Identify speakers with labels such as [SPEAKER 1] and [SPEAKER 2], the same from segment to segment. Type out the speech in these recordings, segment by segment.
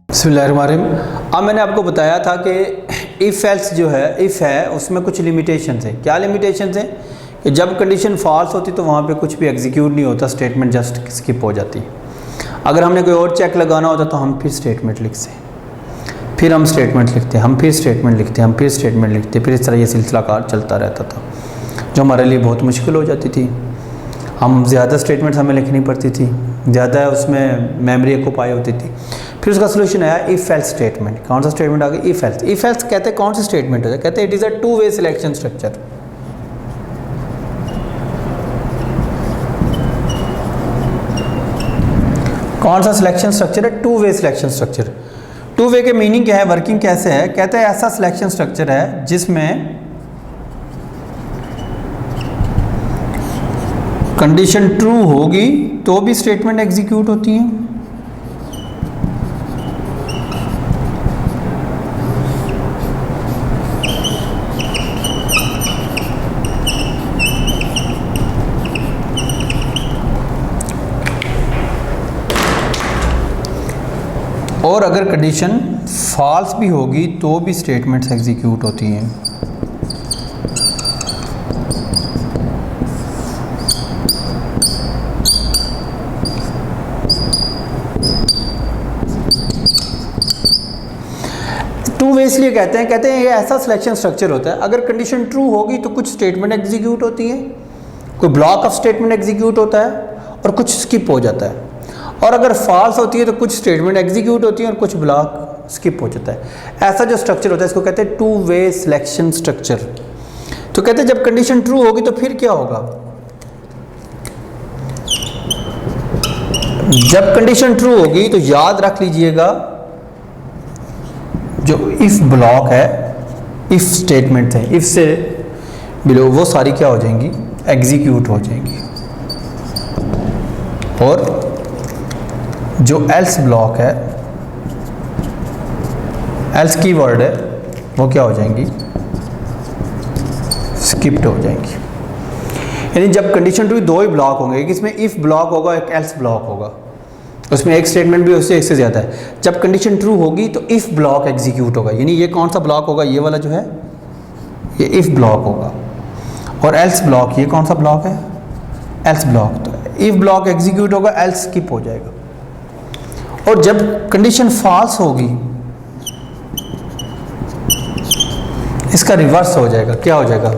[SPEAKER 1] बिस्मिल्लाहिर्रहमानिर्रहीम। अब मैंने आपको बताया था कि इफ़ एल्स जो है, इफ़ है उसमें कुछ लिमिटेशंस है। क्या लिमिटेशंस है कि जब कंडीशन फॉल्स होती तो वहाँ पे कुछ भी एग्जीक्यूट नहीं होता, स्टेटमेंट जस्ट स्किप हो जाती। अगर हमने कोई और चेक लगाना होता तो हम फिर स्टेटमेंट लिखते, फिर हम स्टेटमेंट लिखते, हम फिर स्टेटमेंट लिखते, हम फिर स्टेटमेंट लिखते, फिर इस तरह ये सिलसिलाकार चलता रहता था, जो हमारे लिए बहुत मुश्किल हो जाती थी। हम ज़्यादा स्टेटमेंट्स हमें लिखनी पड़ती थी, ज़्यादा उसमें मेमोरी ऑक्यूपाई होती थी। फिर उसका सोल्यूशन आया इफ़ एल्स स्टेटमेंट। कौन सा स्टेटमेंट आ गया? If else. इफ़ एल्स कहते हैं कौन सा स्टेटमेंट होता है? कहते हैं it is a two way selection structure. कौन सा सिलेक्शन स्ट्रक्चर है? Two way selection structure. Two way के मीनिंग क्या है, वर्किंग कैसे है? कहते हैं ऐसा सिलेक्शन स्ट्रक्चर है जिसमें कंडीशन ट्रू होगी तो भी स्टेटमेंट एग्जीक्यूट होती है, और अगर कंडीशन फॉल्स भी होगी तो भी स्टेटमेंट्स एग्जीक्यूट होती हैं। टू वे इसलिए कहते हैं ये ऐसा सिलेक्शन स्ट्रक्चर होता है, अगर कंडीशन ट्रू होगी तो कुछ स्टेटमेंट एग्जीक्यूट होती है, कोई ब्लॉक ऑफ स्टेटमेंट एग्जीक्यूट होता है और कुछ स्किप हो जाता है, और अगर फॉल्स होती है तो कुछ स्टेटमेंट एग्जीक्यूट होती है और कुछ ब्लॉक स्किप हो जाता है। ऐसा जो स्ट्रक्चर होता है इसको कहते हैं टू वे सिलेक्शन स्ट्रक्चर। तो कहते हैं जब कंडीशन ट्रू होगी तो फिर क्या होगा? जब कंडीशन ट्रू होगी तो याद रख लीजिएगा जो इफ ब्लॉक है, इफ स्टेटमेंट है, इफ से बिलो वो सारी क्या हो जाएंगी? एग्जीक्यूट हो जाएंगी। और जो एल्स ब्लॉक है, एल्स कीवर्ड है, वो क्या हो जाएंगी? स्किप्ड हो जाएंगी। यानी जब कंडीशन ट्रू दो ही ब्लॉक होंगे, एक इसमें इफ ब्लॉक होगा, एक एल्स ब्लॉक होगा, उसमें एक स्टेटमेंट भी उससे एक से ज़्यादा है। जब कंडीशन ट्रू होगी तो इफ ब्लॉक एग्जीक्यूट होगा, यानी ये कौन सा ब्लॉक होगा? ये वाला जो है ये इफ ब्लॉक होगा। और एल्स ब्लॉक, ये कौन सा ब्लॉक है? Else block. तो इफ ब्लॉक एग्जीक्यूट होगा, एल्स स्किप हो जाएगा। और जब कंडीशन फॉल्स होगी इसका रिवर्स हो जाएगा। क्या हो जाएगा?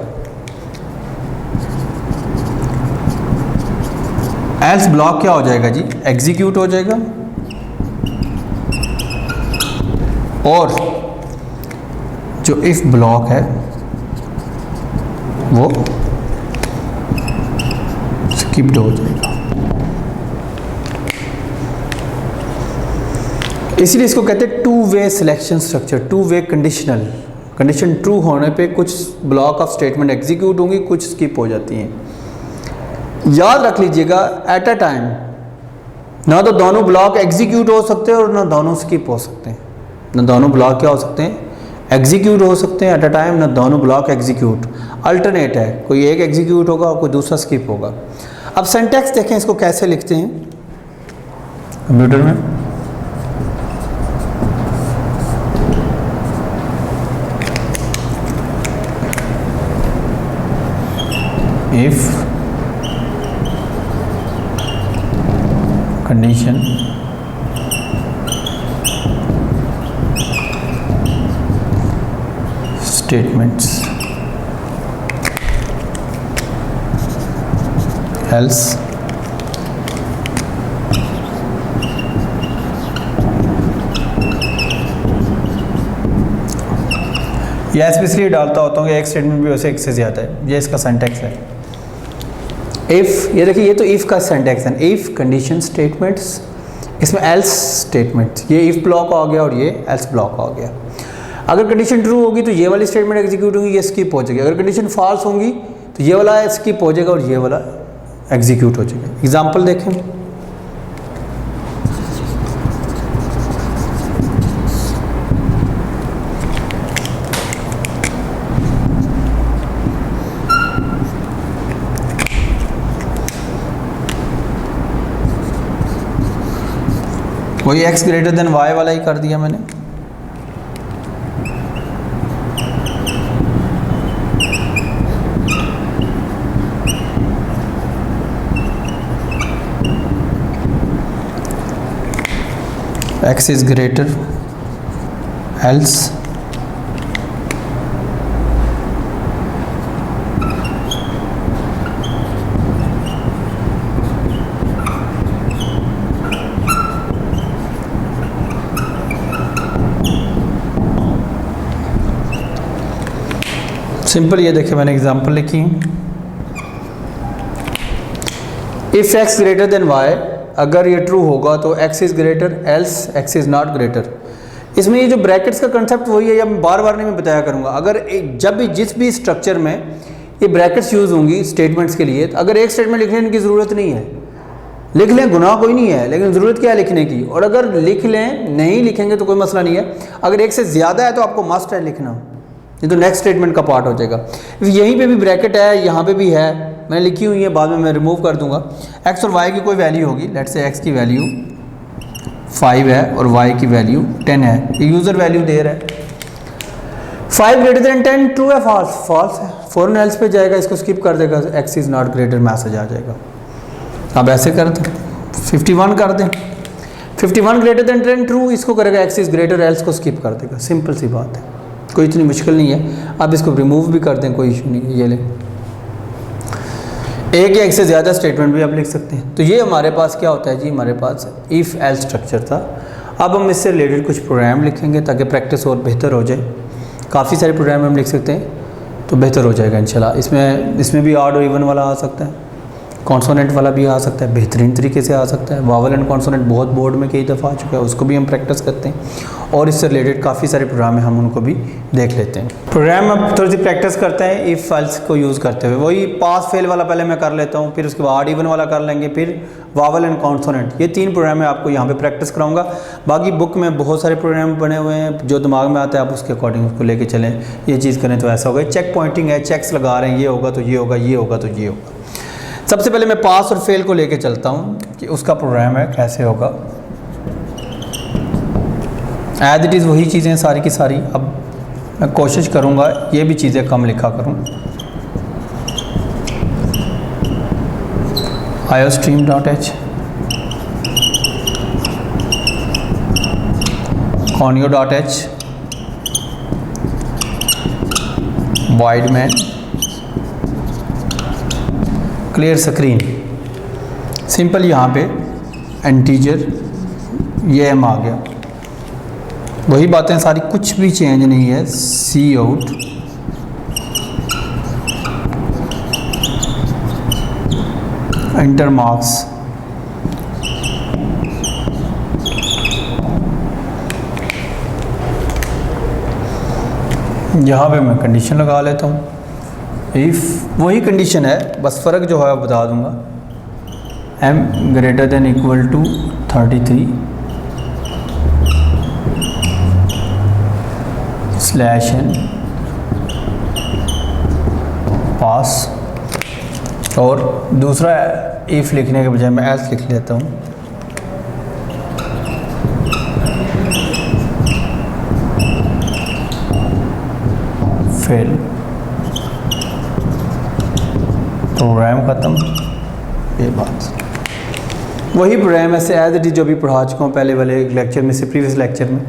[SPEAKER 1] एल्स ब्लॉक क्या हो जाएगा जी? एग्जीक्यूट हो जाएगा। और जो इफ ब्लॉक है वो स्किप्ड हो जाएगा। इसीलिए इसको कहते हैं two way selection structure, two way conditional. Condition true होने पे कुछ ब्लॉक ऑफ स्टेटमेंट एग्जीक्यूट होंगी, कुछ स्किप हो जाती हैं। याद रख लीजिएगा एट अ टाइम ना तो दोनों ब्लॉक एग्जीक्यूट हो सकते हैं और ना दोनों स्किप हो सकते हैं। ना दोनों ब्लॉक क्या हो सकते हैं? एग्जीक्यूट हो सकते हैं एट अ टाइम, ना दोनों ब्लॉक एग्जीक्यूट। अल्टरनेट है, कोई एक एग्जीक्यूट होगा और कोई दूसरा स्किप होगा। अब सिंटैक्स देखें इसको कैसे लिखते हैं कंप्यूटर में। If condition statements else यह इसलिए डालता होता हूँ कि एक स्टेटमेंट भी वैसे एक से ज़्यादा है। ये इसका सिंटैक्स है। इफ़, ये देखिए ये तो इफ़ का सिंटैक्स है। इफ़ कंडीशन स्टेटमेंट्स, इसमें एल्स स्टेटमेंट्स, ये इफ़ ब्लॉक आ गया और ये एल्स ब्लॉक आ गया। अगर कंडीशन ट्रू होगी तो ये वाली स्टेटमेंट एग्जीक्यूट होगी, ये स्किप हो जाएगी। अगर कंडीशन फॉल्स होगी तो ये वाला स्किप हो जाएगा और ये वाला एग्जीक्यूट हो जाएगा। एग्जाम्पल देखें। वही x ग्रेटर देन y वाला ही कर दिया मैंने। x is greater else simple. ये देखिए मैंने एग्जांपल लिखी है। If x greater than y, अगर ये ट्रू होगा तो x is greater else x is not greater. इसमें ये जो ब्रैकेट्स का कंसेप्ट वही है, या मैं बार बार नहीं मैं बताया करूँगा। अगर जब भी जिस भी स्ट्रक्चर में ये ब्रैकेट्स यूज़ होंगी स्टेटमेंट्स के लिए, तो अगर एक स्टेटमेंट लिखने की ज़रूरत नहीं है, लिख लें, गुनाह कोई नहीं है, लेकिन ज़रूरत क्या है लिखने की। और अगर लिख लें, नहीं लिखेंगे तो कोई मसला नहीं है। अगर एक से ज़्यादा है तो आपको मस्ट है लिखना, ये तो नेक्स्ट स्टेटमेंट का पार्ट हो जाएगा। यहीं पे भी ब्रैकेट है, यहाँ पे भी है, मैंने लिखी हुई है, बाद में मैं रिमूव कर दूंगा। x और y की कोई वैल्यू होगी, लेट्स से x की वैल्यू 5 है और y की वैल्यू 10 है, ये यूज़र वैल्यू दे रहा है। 5 ग्रेटर देन 10 ट्रू है फॉल्स, फॉल्स है, फॉरन एल्स पे जाएगा, इसको स्किप कर देगा, x is not greater message आ जाएगा। अब ऐसे कर दें, 51 कर दें, 51 ग्रेटर देन 10 ट्रू, इसको करेगा x इज़ ग्रेटर एल्स को स्किप कर देगा। सिंपल सी बात है, कोई इतनी मुश्किल नहीं है। अब इसको रिमूव भी कर दें, कोई इशू नहीं है। ये ले, एक या एक से ज़्यादा स्टेटमेंट भी आप लिख सकते हैं। तो ये हमारे पास क्या होता है जी, हमारे पास इफ़ एल्स स्ट्रक्चर था। अब हम इससे रिलेटेड कुछ प्रोग्राम लिखेंगे ताकि प्रैक्टिस और बेहतर हो जाए। काफ़ी सारे प्रोग्राम हम लिख सकते हैं तो बेहतर हो जाएगा इंशाल्लाह। इसमें भी ऑड और इवन वाला आ सकता है, कॉन्सोनेंट वाला भी आ सकता है, बेहतरीन तरीके से आ सकता है। वावल एंड कॉन्सोनेंट बहुत बोर्ड में कई दफ़ा आ चुका है, उसको भी हम प्रैक्टिस करते हैं। और इससे रिलेटेड काफ़ी सारे प्रोग्राम हैं, हम उनको भी देख लेते हैं। प्रोग्राम अब थोड़ी सी प्रैक्टिस करते हैं इफ़ एल्स को यूज़ करते हुए। वही पास फेल वाला पहले मैं कर लेता हूँ, फिर उसके बाद ऑड इवन वाला कर लेंगे, फिर वावल एंड कॉन्सोनेंट। ये 3 प्रोग्राम मैं आपको यहाँ पे प्रैक्टिस कराऊंगा। बाकी बुक में बहुत सारे प्रोग्राम बने हुए हैं, जो दिमाग में आता है आप उसके अकॉर्डिंग उसको लेके चलें। ये चीज़ करें तो ऐसा होगा। चेक पॉइंटिंग है, चेक्स लगा रहे हैं, ये होगा तो ये होगा, ये होगा तो ये होगा। सबसे पहले मैं पास और फेल को लेके चलता हूँ कि उसका प्रोग्राम है कैसे होगा। एज इट इज़ वही चीज़ें सारी की सारी। अब मैं कोशिश करूँगा ये भी चीज़ें कम लिखा करूँ। iostream.h, conio.h, voidman, clear screen. Simple यहाँ पे इंटीजर ये m आ गया, वही बातें सारी, कुछ भी चेंज नहीं है। सी आउट इंटर मार्क्स, यहाँ पे मैं कंडीशन लगा लेता हूँ। इफ़ वही कंडीशन है, बस फ़र्क जो है बता दूंगा। m greater than equal to 33 /n pass. और दूसरा इफ़ लिखने के बजाय मैं एल्स लिख लेता हूँ। फेल, प्रोग्राम ख़त्म। ये बात वही प्रोग्राम ऐसे एज इट इज़ जो भी पढ़ा चुका हूँ पहले वाले लेक्चर में से, प्रीवियस लेक्चर में।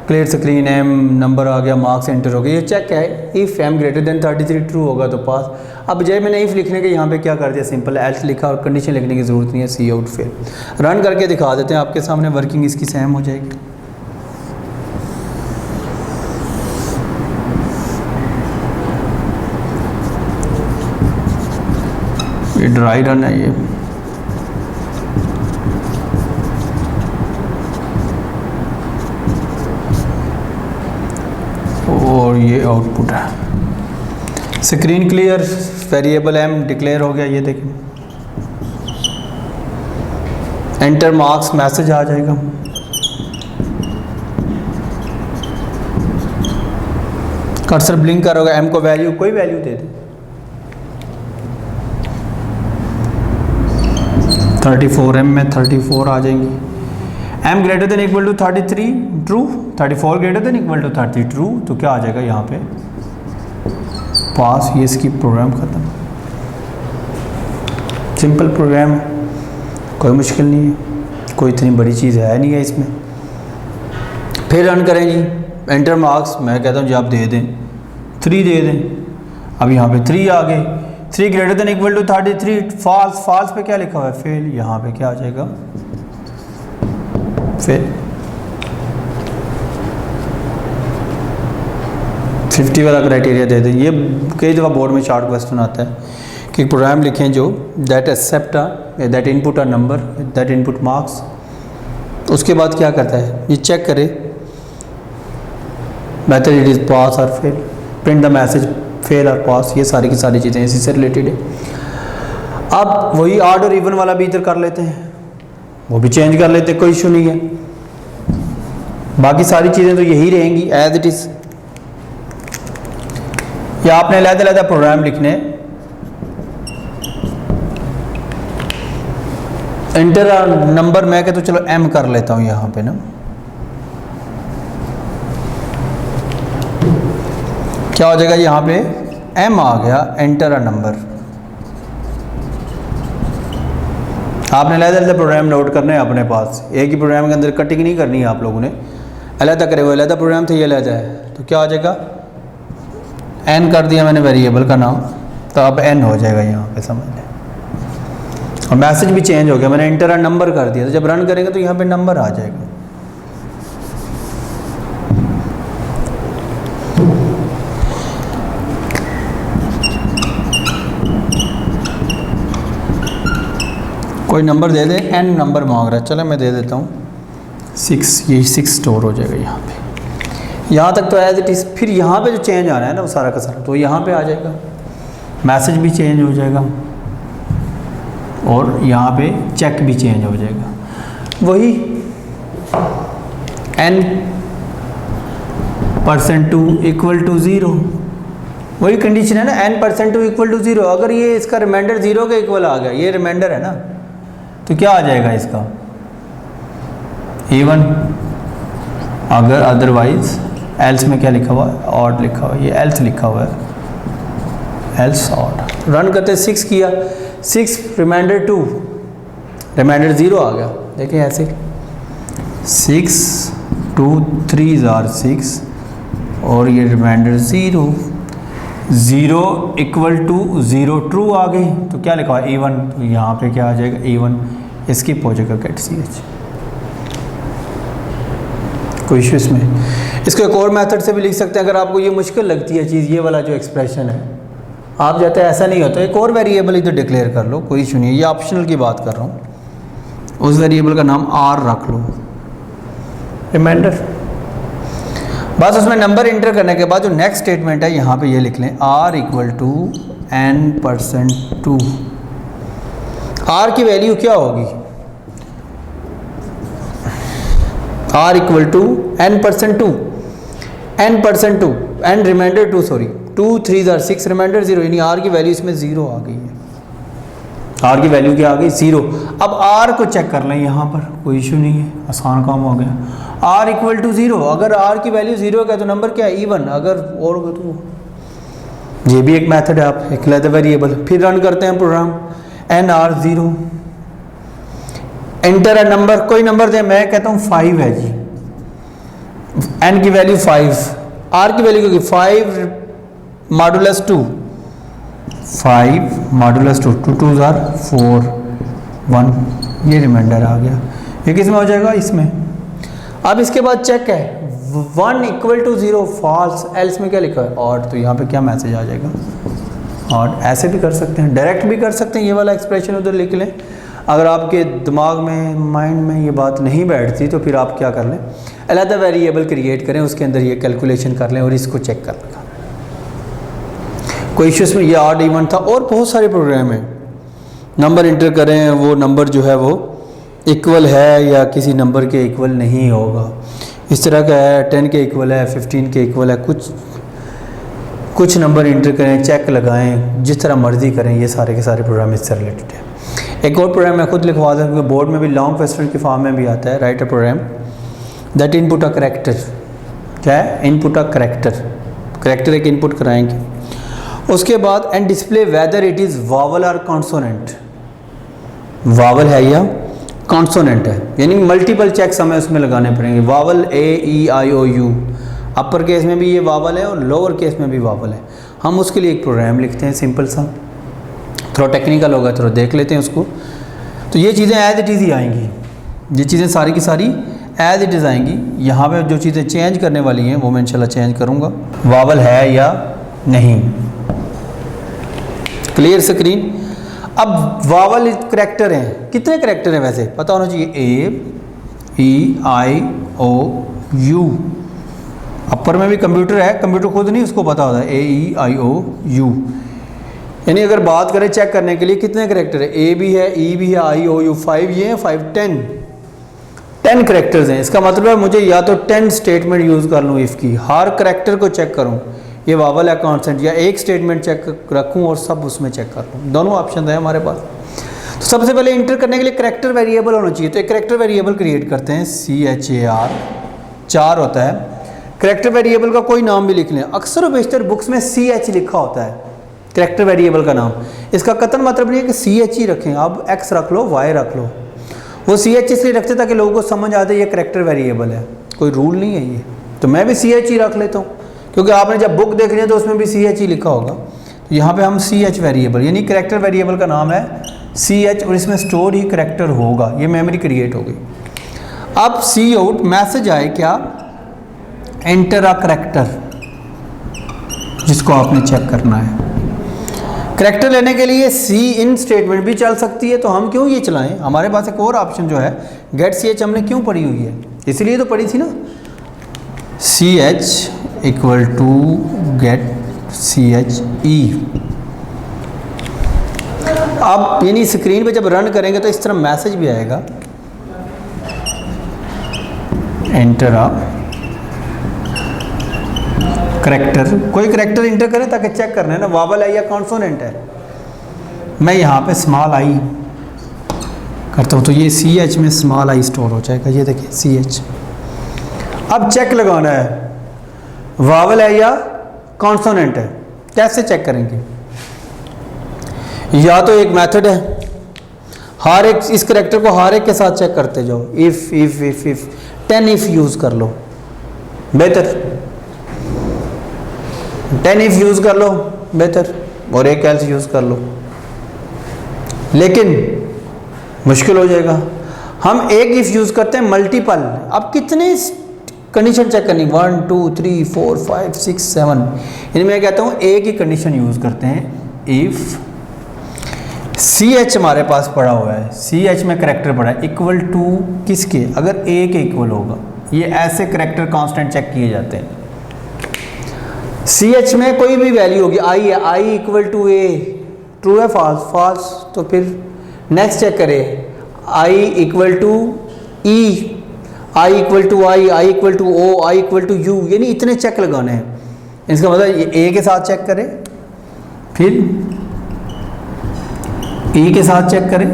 [SPEAKER 1] क्लियर स्क्रीन, m नंबर आ गया, मार्क्स एंटर हो गया। ये चेक है, if m greater then 33 true होगा तो पास। अब बजाय मैंने इफ़ लिखने के यहाँ पे क्या कर दिया, सिंपल एल्स लिखा और कंडीशन लिखने की ज़रूरत नहीं है। सी आउट फेल। रन करके दिखा देते हैं आपके सामने, वर्किंग इसकी सेम हो जाएगी। ये ड्राई रन है ये। और ये आउटपुट है। Screen clear, variable m declare हो गया। ये देखें, एंटर मार्क्स मैसेज आ जाएगा। कर्सर ब्लिंक करोगे, m को वैल्यू कोई वैल्यू दे दे, 34 m में 34 आ जाएंगी। m greater than equal to 33 true, 34 greater than equal to 30 true, तो क्या आ जाएगा यहाँ पे पास। ये इसकी प्रोग्राम ख़त्म, सिंपल प्रोग्राम है, कोई मुश्किल नहीं है, कोई इतनी बड़ी चीज़ है नहीं है इसमें। फिर रन करें जी, एंटर मार्क्स, मैं कहता हूँ जी आप दे दें 3 दे दें। अब यहाँ पे 3 आ गए, 3 greater than equal to 33 false, false पे क्या लिखा हुआ है फेल, यहाँ पे क्या आ जाएगा फेल। 50 वाला क्राइटेरिया दे दें। ये कई दफ़ा बोर्ड में शॉर्ट क्वेश्चन आता है कि प्रोग्राम लिखें जो that accept that input a number that input marks, उसके बाद क्या करता है ये चेक करे वेदर इट इज़ पास और fail, print the message fail और पास, ये सारी की सारी चीज़ें इसी से रिलेटेड है। अब वही ऑड और इवन वाला भी इधर कर लेते हैं, वो भी चेंज कर लेते हैं, कोई इशू नहीं है। बाकी सारी चीज़ें तो यही रहेंगी एज इट इज़। या आपने अलग-अलग प्रोग्राम लिखने, इंटर नंबर मैं कहता हूँ चलो m कर लेता हूँ यहाँ पे ना, क्या हो जाएगा यहाँ पे m आ गया, एंटर अ नंबर। आपने अलग-अलग प्रोग्राम नोट करने हैं अपने पास, एक ही प्रोग्राम के अंदर कटिंग नहीं करनी है आप लोगों ने, अलग करे, वो अलग प्रोग्राम थे ये अलग है, तो क्या हो जाएगा n कर दिया मैंने वेरिएबल का नाम, तो अब n हो जाएगा यहाँ पे समझ लें। और मैसेज भी चेंज हो गया, मैंने इंटर अ नंबर कर दिया, तो जब रन करेंगे तो यहाँ पे नंबर आ जाएगा। कोई नंबर दे दे, n नंबर मांग रहा है, चलो मैं दे देता हूँ 6, ये 6 स्टोर हो जाएगा यहाँ पे। यहाँ तक तो एज इट इज़। फिर यहाँ पे जो चेंज आना है ना वो सारा का सारा तो यहाँ पे आ जाएगा, मैसेज भी चेंज हो जाएगा और यहाँ पे चेक भी चेंज हो जाएगा। वही n% इक्वल टू 0, वही कंडीशन है ना, n% इक्वल टू 0। अगर ये इसका रिमाइंडर 0 के इक्वल आ गया, ये रिमाइंडर है ना, तो क्या आ जाएगा इसका even, अगर अदरवाइज एल्स में क्या लिखा हुआ है ऑड लिखा हुआ है, ये एल्स लिखा हुआ है, एल्स ऑड। रन करते 6 किया, 6 रिमाइंडर 2, रिमाइंडर 0 आ गया, देखिए ऐसे 6 2 3 आर 6 और ये रिमाइंडर 0 इक्वल टू 0 ट्रू आ गई, तो क्या लिखा हुआ है even, तो यहाँ पे क्या आ जाएगा even, स्किप हो जाएगा गेट ch। कोई इशू इसमें। इसको एक और मेथड से भी लिख सकते हैं, अगर आपको ये मुश्किल लगती है चीज़, ये वाला जो एक्सप्रेशन है, आप जाते हैं ऐसा नहीं होता, एक और वेरिएबल इधर डिक्लेयर कर लो, कोई इशू नहीं है, ये ऑप्शनल की बात कर रहा हूँ। उस वेरिएबल का नाम r रख लो, रिमाइंडर। बस उसमें नंबर इंटर करने के बाद जो नेक्स्ट स्टेटमेंट है यहाँ पे ये लिख लें r equal to n%2। r की वैल्यू क्या होगी, r equal to n%2, n remainder 2, sorry 2 3 are 6 remainder 0, यानी r की वैल्यू इसमें 0 आ गई है। r की वैल्यू क्या आ गई 0। अब r को चेक कर लें यहाँ पर, कोई इशू नहीं है, आसान काम हो गया। r इक्वल टू 0, अगर r की वैल्यू 0 का तो नंबर क्या है इवन, अगर और होगा तो ये भी एक मेथड है, आप एक लेते वेरिएबल। फिर रन करते हैं program, nr0 enter a number, कोई नंबर दे, मैं कहता हूँ 5 है जी, n की वैल्यू 5, r की वैल्यू क्योंकि 5 मॉडुलस 2, 5 मॉडुलस 2, 2 2 आर 4 1, ये रिमाइंडर आ गया। ये किस में हो जाएगा इसमें। अब इसके बाद चेक है 1 इक्वल टू 0 फॉल्स, एल्स में क्या लिखा है ऑड, तो यहाँ पे क्या मैसेज आ जाएगा ऑड। ऐसे भी कर सकते हैं, डायरेक्ट भी कर सकते हैं, ये वाला एक्सप्रेशन उधर लिख लें। अगर आपके दिमाग में माइंड में ये बात नहीं बैठती तो फिर आप क्या कर लें, अलग वेरिएबल क्रिएट करें, उसके अंदर ये कैलकुलेशन कर लें और इसको चेक कर लें। कोई इशू इसमें, ये ऑड इवन था और बहुत सारे प्रोग्राम हैं। नंबर इंटर करें, वो नंबर जो है वो इक्वल है या किसी नंबर के इक्वल नहीं होगा, इस तरह का है, 10 के इक्वल है, 15 के इक्वल है, कुछ नंबर इंटर करें, चेक लगाएं, जिस तरह मर्ज़ी करें, ये सारे के सारे प्रोग्राम इससे रिलेटेड है। एक और प्रोग्राम मैं खुद लिखवा दूँ क्योंकि बोर्ड में भी लॉन्ग क्वेश्चन की फॉर्म में भी आता है, write a program that input a character. क्या है? इनपुट अ करेक्टर, करेक्टर एक इनपुट कराएंगे। उसके बाद and display whether it is vowel और कॉन्सोनेंट, वावल है या कॉन्सोनेंट है, यानी मल्टीपल चेक्स हमें उसमें लगाने पड़ेंगे। वावल AEIOU, अपर केस में भी ये वावल है और लोअर केस में भी वावल है। हम उसके लिए एक प्रोग्राम लिखते हैं सिंपल सा, थोड़ा टेक्निकल होगा, थोड़ा देख लेते हैं उसको। तो ये चीज़ें एज इट इज़ ही आएंगी, ये चीज़ें सारी की सारी एज इट इज़ आएंगी। यहाँ पे जो चीज़ें चेंज करने वाली हैं वो मैं इंशाल्लाह चेंज करूँगा, वावल है या नहीं। Clear screen. अब वावल करेक्टर हैं, कितने करेक्टर हैं वैसे पता होना चाहिए, AEIOU। अपर में भी कंप्यूटर है, कंप्यूटर खुद नहीं उसको पता होता है AEIOU। यानी अगर बात करें चेक करने के लिए कितने करेक्टर है, A भी है, E भी है, IOU 5, ये है 5, 10 करेक्टर्स हैं। इसका मतलब है मुझे या तो 10 स्टेटमेंट यूज़ कर लूँ इफ़ की, हर करेक्टर को चेक करूँ ये वावल है कॉन्सेंट, या एक स्टेटमेंट चेक रखूँ और सब उसमें चेक कर लूँ, दोनों ऑप्शन है हमारे पास। तो सबसे पहले इंटर करने के लिए करेक्टर वेरिएबल होना चाहिए, तो एक करेक्टर वेरिएबल क्रिएट करते हैं, CHAR 4 होता है। करेक्टर वेरिएबल का कोई नाम भी लिख लें, अक्सर और बेशतर बुक्स में CH लिखा होता है करेक्टर वेरिएबल का नाम। इसका कतन मतलब नहीं है कि CH ही रखें, आप X रख लो, Y रख लो। वो CH इसलिए रखते ताकि लोगों को समझ आते ये करेक्टर वेरिएबल है, कोई रूल नहीं है ये। तो मैं भी CH ही रख लेता हूँ क्योंकि आपने जब बुक देख रही है तो उसमें भी CH ही लिखा होगा। तो यहाँ पे हम CH वेरिएबल, यानी करेक्टर वेरिएबल का नाम है CH और इसमें स्टोर ही करेक्टर होगा, ये मेमोरी क्रिएट होगी। अब Cout मैसेज आए क्या, एंटर अ करेक्टर, जिसको आपने चेक करना है। करेक्टर लेने के लिए CIN स्टेटमेंट भी चल सकती है, तो हम क्यों ये चलाएं, हमारे पास एक और ऑप्शन जो है गेट CH हमने क्यों पढ़ी हुई है, इसलिए तो पढ़ी थी ना, CH equal to get CHE। अब यानी स्क्रीन पे जब रन करेंगे तो इस तरह मैसेज भी आएगा, एंटर अ करेक्टर, कोई करेक्टर इंटर करें ताकि चेक करना है ना वावल है या कॉन्सोनेंट है। मैं यहाँ पे स्मॉल आई करता हूँ तो ये CH में स्मॉल आई स्टोर हो जाएगा, ये देखिए CH। अब चेक लगाना है वावल है या कॉन्सोनेंट है, कैसे चेक करेंगे, या तो एक मेथड है, हर एक इस करेक्टर को हर एक के साथ चेक करते जाओ, इफ 10 इफ यूज कर लो, बेहतर 10 इफ यूज कर लो बेहतर, और एक एल्स यूज कर लो, लेकिन मुश्किल हो जाएगा। हम एक इफ यूज करते हैं मल्टीपल, अब कितने कंडीशन चेक करनी, 1 2 3 4 5 6 7, यानी मैं कहता हूँ एक ही कंडीशन यूज करते हैं, इफ CH हमारे पास पड़ा हुआ है, CH में करेक्टर पड़ा है इक्वल टू किसके, अगर A के इक्वल होगा, ये ऐसे करेक्टर कांस्टेंट चेक किए जाते हैं। CH में कोई भी वैल्यू होगी, I है, I equal to A, true है फॉल्स, फॉल्स, तो फिर नेक्स्ट चेक करें, I equal to E, I equal to I equal to O, I equal to U, यानी इतने चेक लगाने हैं। इसका मतलब A के साथ चेक करें, फिर E के साथ चेक करें,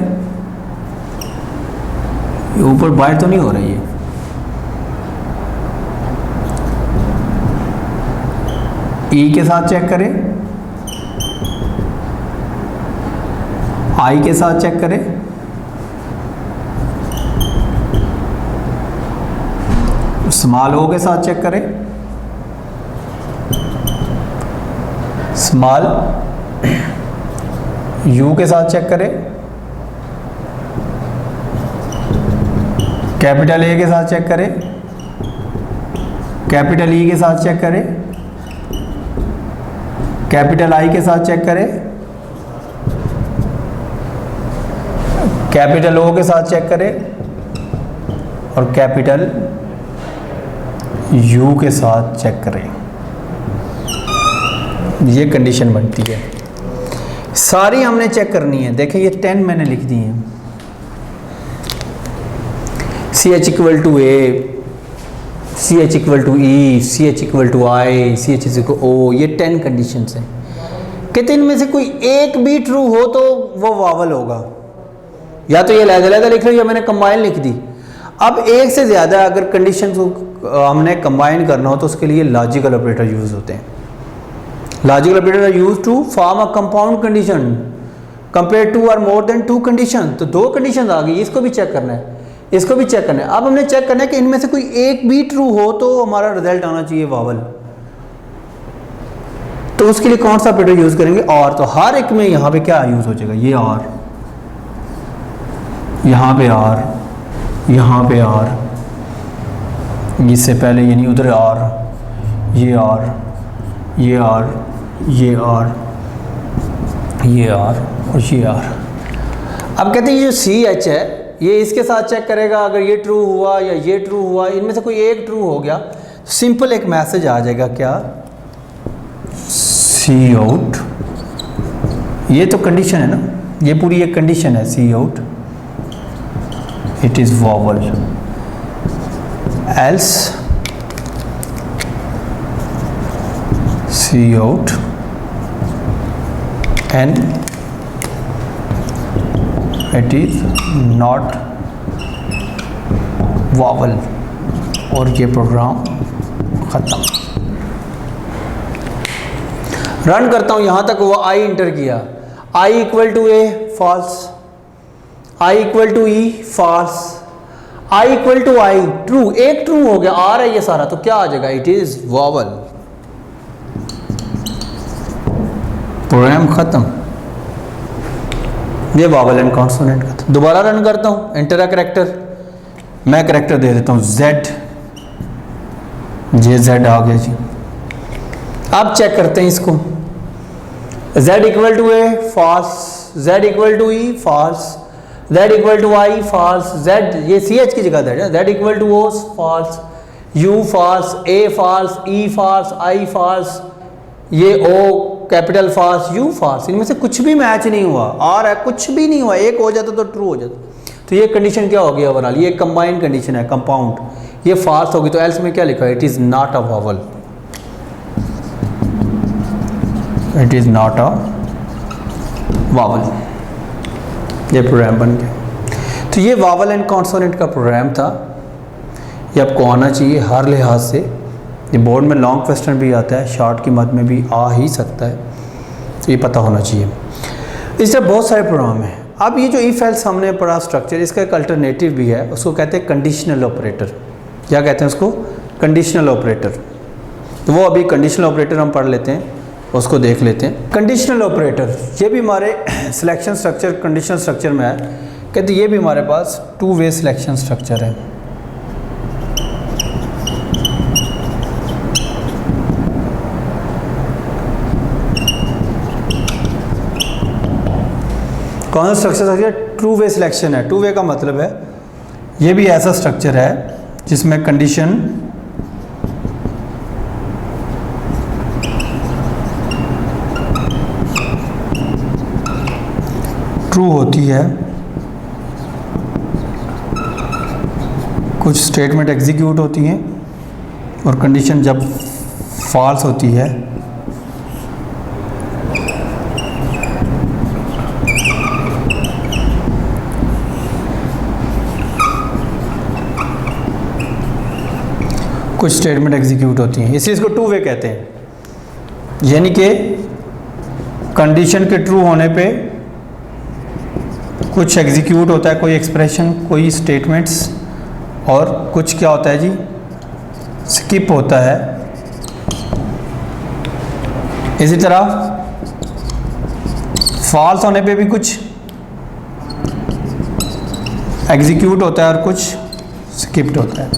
[SPEAKER 1] ऊपर बाहर तो नहीं हो रही है, E के साथ चेक करें, I के साथ चेक करें, स्मॉल O के साथ चेक करें, स्मॉल U के साथ चेक करें, कैपिटल A के साथ चेक करें, कैपिटल E के साथ चेक करें, कैपिटल I के साथ चेक करें, कैपिटल O के साथ चेक करें, और कैपिटल U के साथ चेक करें। ये कंडीशन बनती है, सारी हमने चेक करनी है। देखें ये 10 मैंने लिख दी हैं, CH equal to A, CH equal to E, CH equal to I, CH equal O, ये 10 कंडीशंस हैं। कहते इनमें से कोई एक भी ट्रू हो तो वो वावल होगा, या तो ये अलग-अलग लिख लो या मैंने कंबाइन लिख दी। अब एक से ज़्यादा अगर कंडीशन को हमने कंबाइन करना हो तो उसके लिए लॉजिकल ऑपरेटर यूज़ होते हैं। Logical operator are used to form a compound condition compare two और मोर देन टू कंडीशन। तो दो कंडीशन आ गई, इसको भी चेक करना है, इसको भी चेक करना है। अब हमने चेक करना है कि इनमें से कोई एक भी ट्रू हो तो हमारा रिजल्ट आना चाहिए वावल। तो उसके लिए कौन सा ऑपरेटर यूज करेंगे? और। तो हर एक में यहाँ पे क्या यूज हो जाएगा? ये और, यहाँ पे और, यहाँ पे और, इससे पहले यानी उधर और, ये और, ये और, ये और, ये और ये और। अब कहते हैं ये जो सी एच है ये इसके साथ चेक करेगा, अगर ये ट्रू हुआ या ये ट्रू हुआ, इनमें से कोई एक ट्रू हो गया, सिंपल एक मैसेज आ जाएगा, क्या? सी आउट। ये तो कंडीशन है ना, ये पूरी एक कंडीशन है, cout it is vowel, else cout and it is not vowel, और ये प्रोग्राम खत्म। रन करता हूँ, यहाँ तक वो आई इंटर किया, i equal to A false, i equal to E false, i equal to i true, एक ट्रू हो गया, आ रहा है ये सारा, तो क्या आ जाएगा? इट इज वॉवल, प्रोग्राम खत्म। ये वॉवल एंड कॉन्सोनेंट का था। दोबारा रन करता हूँ, एंटर अ कैरेक्टर, मैं कैरेक्टर दे देता हूँ जेड, जे जेड आ गया जी। अब चेक करते हैं इसको, z equal to A false, z equal to E false, z equal to I false, z ये सी एच की जगह है, z equal to O false, u false, a false, e false, i false, ये o capital false, u false. इनमें से कुछ भी match नहीं हुआ, और है कुछ भी नहीं हुआ, एक हो जाता तो ट्रू हो जाता। तो ये कंडीशन क्या होगी ओवरऑल? ये कंबाइन कंडीशन है, कंपाउंड, ये फॉल्स होगी। तो एल्स में क्या लिखा है? It is not a vowel, it is not a vowel. ये प्रोग्राम बन गया। तो ये वावल एंड कॉन्सोनेंट का प्रोग्राम था, ये आपको आना चाहिए हर लिहाज से। ये बोर्ड में लॉन्ग क्वेश्चन भी आता है, शॉर्ट की मद में भी आ ही सकता है, तो ये पता होना चाहिए। इस तरह बहुत सारे प्रोग्राम हैं। अब ये जो इफ एल्स हमने पढ़ा स्ट्रक्चर, इसका एक अल्टरनेटिव भी है, उसको कहते हैं कंडीशनल ऑपरेटर। क्या कहते हैं उसको? Conditional operator. तो वो अभी कंडीशनल ऑपरेटर हम पढ़ लेते हैं, उसको देख लेते हैं। कंडीशनल ऑपरेटर ये भी हमारे सिलेक्शन स्ट्रक्चर, कंडीशनल स्ट्रक्चर में है। कहते ये भी हमारे पास टू वे सिलेक्शन स्ट्रक्चर है। कौन सा स्ट्रक्चर? टू वे सिलेक्शन है। टू वे का मतलब है ये भी ऐसा स्ट्रक्चर है जिसमें कंडीशन ट्रू होती है, कुछ स्टेटमेंट एग्जीक्यूट होती हैं, और कंडीशन जब फॉल्स होती है कुछ स्टेटमेंट एग्जीक्यूट होती हैं, इसलिए इसको टू वे कहते हैं। यानी कि कंडीशन के ट्रू होने पे कुछ एग्जीक्यूट होता है, कोई एक्सप्रेशन, कोई स्टेटमेंट्स, और कुछ क्या होता है जी? स्किप होता है। इसी तरह फॉल्स होने पे भी कुछ एग्जीक्यूट होता है और कुछ स्किप्ड होता है।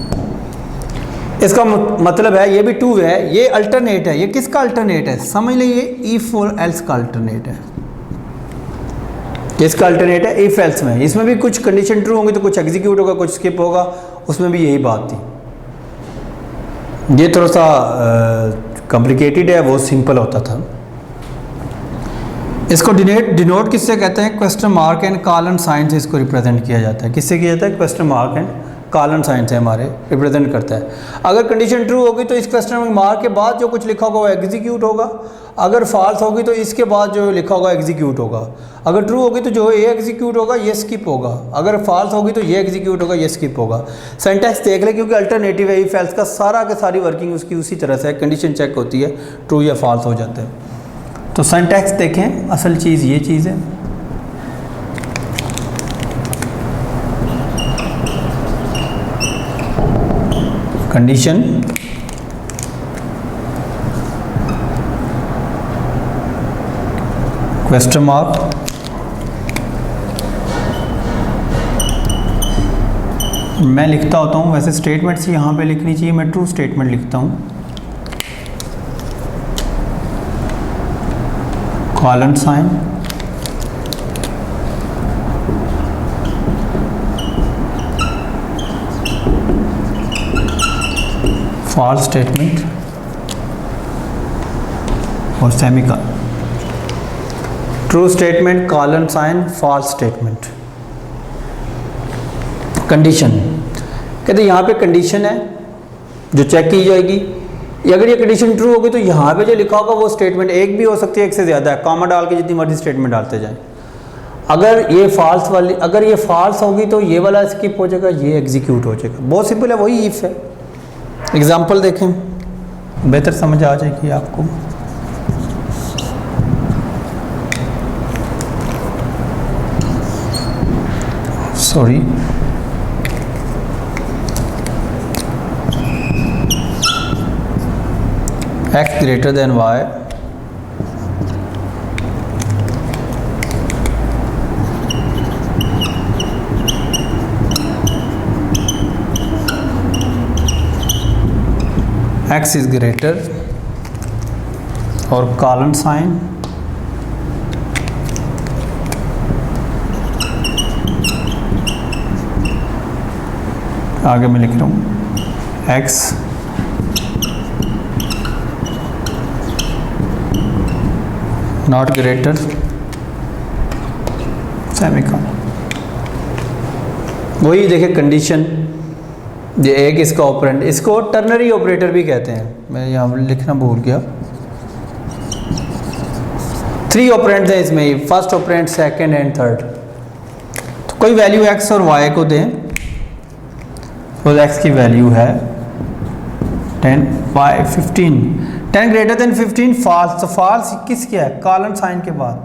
[SPEAKER 1] इसका मतलब है ये भी टू वे है, ये अल्टरनेट है। ये किसका अल्टरनेट है? समझ लीजिए इफ और एल्स का अल्टरनेट है। किसका अल्टरनेट है? इफ एल्स में। इसमें भी कुछ कंडीशन ट्रू होंगी तो कुछ एग्जीक्यूट होगा, कुछ स्किप होगा, उसमें भी यही बात थी। ये थोड़ा सा कॉम्प्लिकेटेड है, वो सिंपल होता था। इसको डिनोट किससे कहते हैं? Question mark and colon sign से इसको रिप्रेजेंट किया जाता है। किससे किया जाता है? Question mark and colon sign से हमारे रिप्रेजेंट करता है। अगर कंडीशन ट्रू होगी तो इस क्वेश्चन मार्क के बाद जो कुछ लिखा होगा वो एग्जीक्यूट होगा, अगर फॉल्स होगी तो इसके बाद जो लिखा होगा एग्जीक्यूट होगा। अगर ट्रू होगी तो जो ये एग्जीक्यूट होगा ये स्किप होगा, अगर फॉल्स होगी तो ये एग्जीक्यूट होगा ये स्किप होगा। सिंटैक्स देख ले क्योंकि अल्टरनेटिव है, इफ एल्स का सारा के सारी वर्किंग उसकी उसी तरह से है, कंडीशन चेक होती है, ट्रू या फॉल्स हो जाता है। तो सिंटैक्स देखें, असल चीज़ ये चीज़ है। कंडीशन, क्वेश्चन मार्क, मैं लिखता होता हूँ, वैसे स्टेटमेंट्स यहाँ पे लिखनी चाहिए, मैं ट्रू स्टेटमेंट लिखता हूँ, कॉलन साइन, फॉल्स स्टेटमेंट और semicolon. True statement, colon sign, false statement. Condition कहते हैं यहाँ पे कंडीशन है जो चेक की जाएगी, अगर ये कंडीशन ट्रू होगी तो यहाँ पे जो लिखा होगा वो स्टेटमेंट एक भी हो सकती है, एक से ज़्यादा है, कॉमा डाल के जितनी मर्जी स्टेटमेंट डालते जाएं। अगर ये फॉल्स वाली, अगर ये फॉल्स होगी तो ये वाला स्किप हो जाएगा, ये एग्जीक्यूट हो जाएगा। बहुत सिंपल है, वही इफ है। एग्जाम्पल देखें, बेहतर समझ आ जाएगी आपको। Sorry, x greater than y, x is greater और कॉलन साइन आगे मैं लिख रहा हूँ x नॉट ग्रेटर सेमीकोलन। वही देखिए कंडीशन, ये एक इसका ऑपरेंड, इसको टर्नरी ऑपरेटर भी कहते हैं, मैं यहाँ लिखना भूल गया। 3 ऑपरेंड्स हैं इसमें, first operand, second and third. तो कोई वैल्यू x और y को दें, तो x की वैल्यू है 10, y 15, 10 ग्रेटर देन 15 फॉल्स। तो फॉल्स किस क्या है, कॉलन साइन के बाद,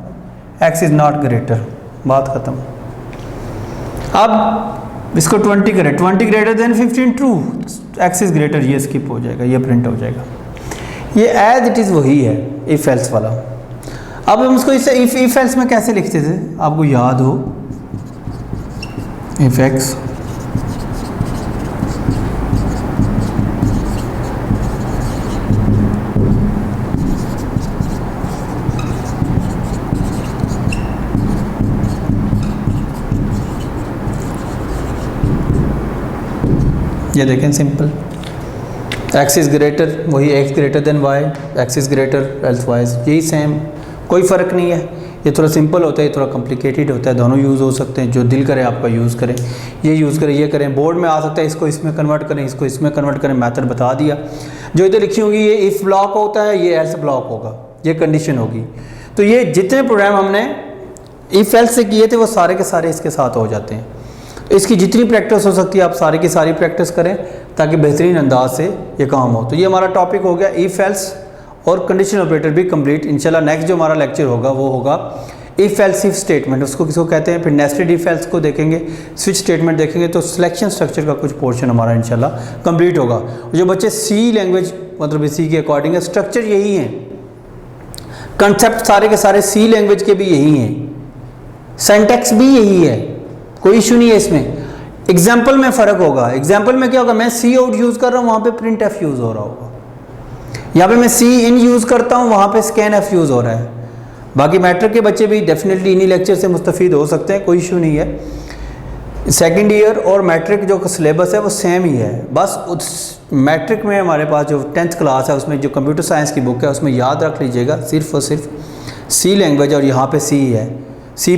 [SPEAKER 1] x इज नॉट ग्रेटर, बात खत्म। अब इसको 20 करें, 20 greater than 15 true, x is greater, ये स्किप हो जाएगा, ये प्रिंट हो जाएगा। ये एज इट इज़ वही है इफ एल्स वाला। अब हम इसको इसे इफ एल्स में कैसे लिखते थे, आपको याद हो, इफ x ये देखें सिंपल, x इज़ ग्रेटर, वही x greater than y, x is greater else y, यही सेम, कोई फ़र्क नहीं है। ये थोड़ा सिंपल होता है, ये थोड़ा कॉम्प्लिकेटेड होता है, दोनों यूज़ हो सकते हैं, जो दिल करे आपका यूज़ करें, ये यूज़ करें, ये करें। बोर्ड में आ सकता है, इसको इसमें कन्वर्ट करें, इसको इसमें कन्वर्ट करें, मेथड बता दिया। जो इधर लिखी होगी ये इफ़ ब्लॉक होता है, ये एल्स ब्लॉक होगा, ये कंडीशन होगी। तो ये जितने प्रोग्राम हमने इफ़ एल्स से किए थे वो सारे के सारे इसके साथ हो जाते हैं। इसकी जितनी प्रैक्टिस हो सकती है आप सारी की सारी प्रैक्टिस करें ताकि बेहतरीन अंदाज से ये काम हो। तो ये हमारा टॉपिक हो गया इफ़ एल्स और कंडीशन ऑपरेटर भी कंप्लीट। इंशाल्लाह नेक्स्ट जो हमारा लेक्चर होगा वो होगा इफ़ एल्स इफ स्टेटमेंट, उसको किसको कहते हैं, फिर नेस्टेड इफ़ एल्स को देखेंगे, स्विच स्टेटमेंट देखेंगे। तो सिलेक्शन स्ट्रक्चर का कुछ पोर्शन हमारा इंशाल्लाह कंप्लीट होगा। जो बच्चे सी लैंग्वेज मतलब इसी के अकॉर्डिंग है, स्ट्रक्चर यही है, कंसेप्ट सारे के सारे सी लैंग्वेज के भी यही हैं, सिंटैक्स भी यही है, कोई इशू नहीं है इसमें। एग्जाम्पल में फ़र्क होगा, एग्जाम्पल में क्या होगा, मैं सी आउट यूज़ कर रहा हूँ, वहाँ पे प्रिंट एफ यूज़ हो रहा होगा। यहाँ पे मैं सी इन यूज़ करता हूँ, वहाँ पे स्कैन एफ यूज़ हो रहा है। बाकी मैट्रिक के बच्चे भी डेफिनेटली इन्हीं लेक्चर से मुस्तफ़ीद हो सकते हैं, कोई इशू नहीं है। सेकेंड ईयर और मैट्रिक जो सिलेबस है वो सेम ही है, बस उस मैट्रिक में हमारे पास जो 10th क्लास है उसमें जो कंप्यूटर साइंस की बुक है उसमें याद रख लीजिएगा सिर्फ और सिर्फ सी लैंग्वेज और यहाँ पे सी है, C++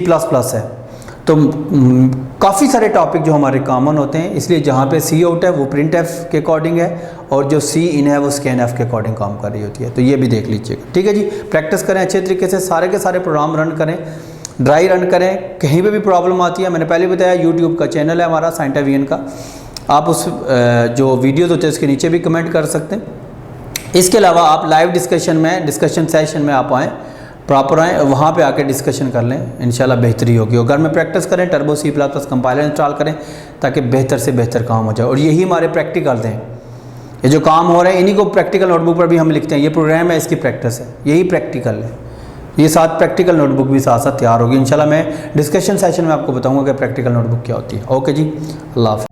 [SPEAKER 1] है। तो काफ़ी सारे टॉपिक जो हमारे कॉमन होते हैं, इसलिए जहाँ पे सी आउट है वो प्रिंट एफ के अकॉर्डिंग है और जो सी इन है वो स्कैन एफ के अकॉर्डिंग काम कर रही होती है। तो ये भी देख लीजिएगा, ठीक है जी। प्रैक्टिस करें अच्छे तरीके से, सारे के सारे प्रोग्राम रन करें, ड्राई रन करें। कहीं पे भी प्रॉब्लम आती है, मैंने पहले बताया यूट्यूब का चैनल है हमारा साइंटिफियन का, आप उस जो वीडियोज़ होते हैं उसके नीचे भी कमेंट कर सकते हैं। इसके अलावा आप लाइव डिस्कशन सेशन में आप आएँ, प्रॉपर आएँ, वहाँ पे आके डिस्कशन कर लें, इंशाल्लाह बेहतरी होगी। और घर में प्रैक्टिस करें, टर्बो C++ कंपाइलर इंस्टॉल करें ताकि बेहतर से बेहतर काम हो जाए। और यही हमारे प्रैक्टिकल्स हैं, ये जो काम हो रहे हैं इन्हीं को प्रैक्टिकल नोटबुक पर भी हम लिखते हैं। ये प्रोग्राम है, इसकी प्रैक्टिस है, यही प्रैक्टिकल है। ये साथ प्रैक्टिकल नोटबुक भी साथ साथ तैयार होगी इंशाल्लाह। मैं डिस्कशन सेशन में आपको बताऊँगा कि प्रैक्टिकल नोटबुक क्या होती है। ओके जी, अल्लाह हाफ़िज़।